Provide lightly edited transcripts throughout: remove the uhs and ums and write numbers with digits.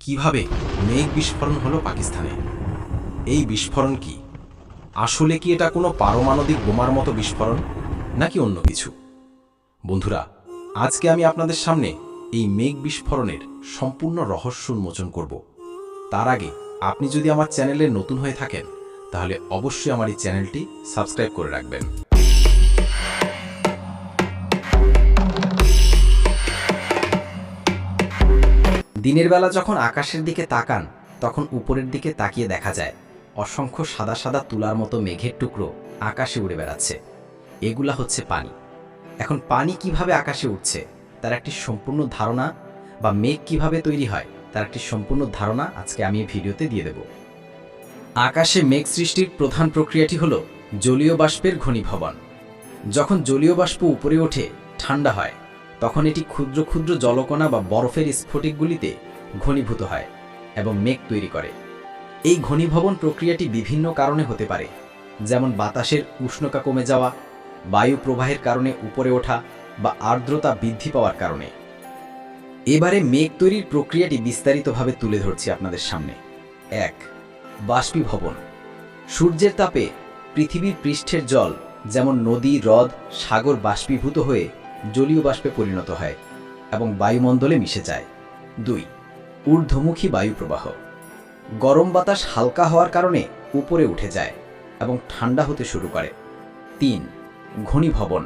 কিভাবে মেঘ বিস্ফোরণ হলো পাকিস্তানে? এই বিস্ফোরণ কি আসলে কি এটা কোনো পারমাণবিক বোমার মতো বিস্ফোরণ নাকি অন্য কিছু? বন্ধুরা, আজকে আমি আপনাদের সামনে এই মেঘ বিস্ফোরণের সম্পূর্ণ রহস্য উন্মোচন করব। তার আগে আপনি যদি আমার চ্যানেলে নতুন হয়ে থাকেন তাহলে অবশ্যই আমার এই চ্যানেলটি সাবস্ক্রাইব করে রাখবেন। দিনের বেলা যখন আকাশের দিকে তাকান তখন উপরের দিকে তাকিয়ে দেখা যায় অসংখ্য সাদা সাদা তুলার মতো মেঘের টুকরো আকাশে উড়ে বেড়াচ্ছে। এগুলা হচ্ছে পানি। এখন পানি কিভাবে আকাশে উঠছে তার একটি সম্পূর্ণ ধারণা, বা মেঘ কিভাবে তৈরি হয় তার একটি সম্পূর্ণ ধারণা আজকে আমি এই ভিডিওতে দিয়ে দেব। আকাশে মেঘ সৃষ্টির প্রধান প্রক্রিয়াটি হল জলীয় বাষ্পের ঘনীভবন। যখন জলীয় বাষ্প উপরে ওঠে, ঠান্ডা হয়, তখন এটি ক্ষুদ্র ক্ষুদ্র জলকণা বা বরফের স্ফটিকগুলিতে ঘনীভূত হয় এবং মেঘ তৈরি করে। এই ঘনীভবন প্রক্রিয়াটি বিভিন্ন কারণে হতে পারে, যেমন বাতাসের উষ্ণতা কমে যাওয়া, বায়ু প্রবাহের কারণে উপরে ওঠা, বা আর্দ্রতা বৃদ্ধি পাওয়ার কারণে। এবারে মেঘ তৈরির প্রক্রিয়াটি বিস্তারিতভাবে তুলে ধরছি আপনাদের সামনে। 1. বাষ্পীভবন। সূর্যের তাপে পৃথিবীর পৃষ্ঠের জল, যেমন নদী, হ্রদ, সাগর বাষ্পীভূত হয়ে জলীয় বাষ্পে পরিণত হয় এবং বায়ুমণ্ডলে মিশে যায়। 2. ঊর্ধ্বমুখী বায়ু প্রবাহ। গরম বাতাস হালকা হওয়ার কারণে উপরে উঠে যায় এবং ঠান্ডা হতে শুরু করে। 3. ঘনীভবন।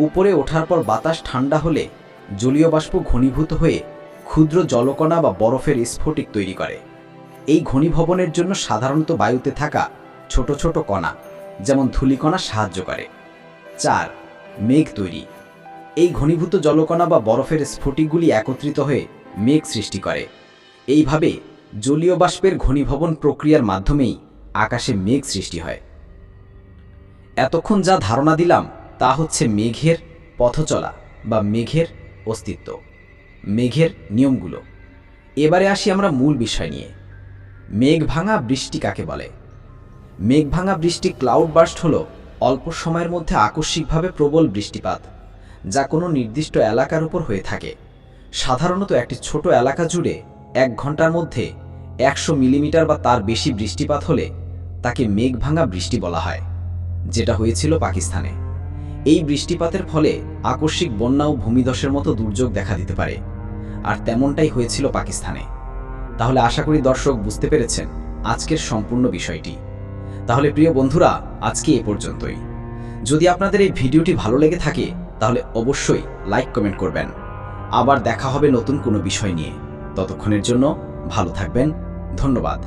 উপরে ওঠার পর বাতাস ঠান্ডা হলে জলীয় বাষ্প ঘনীভূত হয়ে ক্ষুদ্র জলকণা বা বরফের স্ফটিক তৈরি করে। এই ঘনীভবনের জন্য সাধারণত বায়ুতে থাকা ছোট ছোট কণা, যেমন ধূলিকণা সাহায্য করে। 4. মেঘ তৈরি। এই ঘনীভূত জলকণা বা বরফের স্ফটিকগুলি একত্রিত হয়ে মেঘ সৃষ্টি করে। এইভাবে জলীয় বাষ্পের ঘনীভবন প্রক্রিয়ার মাধ্যমেই আকাশে মেঘ সৃষ্টি হয়। এতক্ষণ যা ধারণা দিলাম তা হচ্ছে মেঘের পথচলা বা মেঘের অস্তিত্ব, মেঘের নিয়মগুলো। এবারে আসি আমরা মূল বিষয় নিয়ে। মেঘ ভাঙা বৃষ্টি কাকে বলে? মেঘ ভাঙা বৃষ্টি, ক্লাউড বার্স্ট, হল অল্প সময়ের মধ্যে আকস্মিকভাবে প্রবল বৃষ্টিপাত, যা কোনো নির্দিষ্ট এলাকার উপর হয়ে থাকে। সাধারণত একটি ছোট এলাকা জুড়ে 1 ঘন্টার মধ্যে 100 মিলিমিটার বা তার বেশি বৃষ্টিপাত হলে তাকে মেঘ ভাঙা বৃষ্টি বলা হয়, যেটা হয়েছিল পাকিস্তানে। এই বৃষ্টিপাতের ফলে আকস্মিক বন্যা ও ভূমিধসের মতো দুর্যোগ দেখা দিতে পারে, আর তেমনটাই হয়েছিল পাকিস্তানে। তাহলে আশা করি দর্শক বুঝতে পেরেছেন আজকের সম্পূর্ণ বিষয়টি। তাহলে প্রিয় বন্ধুরা, আজকে এ পর্যন্তই। যদি আপনাদের এই ভিডিওটি ভালো লেগে থাকে তাহলে অবশ্যই লাইক, কমেন্ট করবেন। আবার দেখা হবে নতুন কোনো বিষয় নিয়ে। ততক্ষণের জন্য ভালো থাকবেন। ধন্যবাদ।